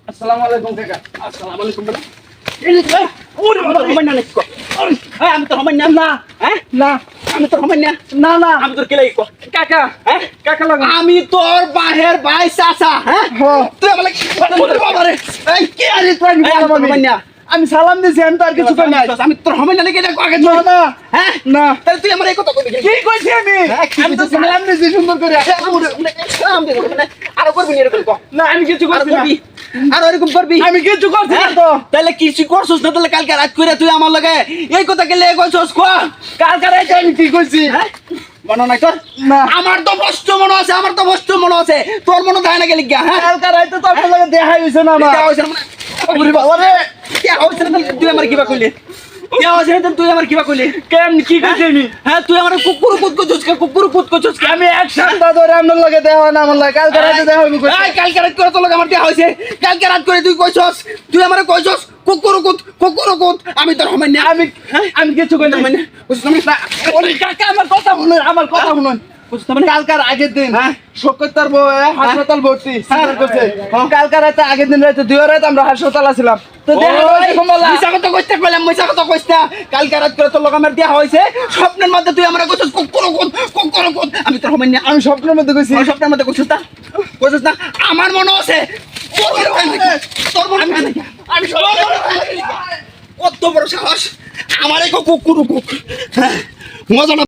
আসসালামু আলাইকুম কাকা। আসসালামু আলাইকুম বলে এই যে ওরে বাবা রহমান না কো হ্যাঁ আমি তো রহমান না হ্যাঁ না আমি তো রহমান না না আমি তোর কে লাগি কো কাকা হ্যাঁ কাকা লাগা আমি তোর বাহের ভাই চাচা হ্যাঁ হ্যাঁ। তুই আমার লাগি ওরে বাবা রে এই কে আরে তুই এই, আমি তো রহমান না আমি সালাম দিছি আমি তো আর কিছু কই নাই। আমি তোর রহমান না লেগে দেখো আগে না না হ্যাঁ না তাহলে তুই আমার এই কথা কইবি কি কইছি আমি? হ্যাঁ, কি আমি তো কইছিস? সালাম দিছি সুন্দর করে। আরো করবি এরকম কো না আমি কিছু আর করছি না। করবি আর এরকম করবি আমি কিছু করছি না হ্যাঁ? তো। তাহলে কিছু করছিস না তাহলে কালকে রাত করে তুই আমার লগে এই কথা গেলে কইছস কো কালকে রাতে আমি কি করছি? হ্যাঁ মনে নাই তোর না আমার তো বস্তু মনে আছে আমার তো বস্তু মনে আছে তোর মনে থাকে না গেলি গা হ্যাঁ কালকে রাতে তো আপনার লগে দেখা হইছে না আমার। দেয়া হইছে না মানে- ওরে বাবা রে দেয়া হইছে না তাহলে তুই আমার কিবা কইলি দেয়া হইছে না তাহলে তুই আমার কিবা কইলি কেন কি কইছি আমি? হ্যাঁ তুই আমার কুকুর কুত কইছস কুকুর কুত কইছস আমি এক সপ্তাহ ধরে আপনার লগে দেখা হয় না আমার লগে। কালকে রাতে দেখা হইব কইছি। এই কালকে রাত করে তোর লগে আমার দেয়া হইছে কালকে রাত করে তুই কইছস তুই আমারে কইছস কুকুর কুত আমি তোর হমাই না আমি কিছু কই নাই। মানে কইছস আমি না ওরে কাকা আমার কথা শুনুন আমার কথা শুনুন। কইছস মানে কালকার আগের দিন হ্যাঁ। শোকতার বউ হাসপাতাল ভর্তি সিজার করছে। কালকার রাতে আগের দিন রাতে 2 রাত আমরা হাসপাতাল ছিলাম তো দেখা হইছে কমলা। মিছা কথা কইতে কইলাম মিছা কথা কইতা কালকে রাত করে তোর লগে আমার দেয়া হইছে স্বপ্নের মধ্যে তুই আমারে কইছস কুকুর কুত আমি তোর হমাই না আমি স্বপ্নের মধ্যে কইছি আমার স্বপ্নের মধ্যে কইছস না আমার মনে আছে তোর মনে হয় নাকি? তোর মনে হয় নাকি? আমি স্বপ্নের মধ্যে কত বড় সাহস আমারে কুকুর মজা না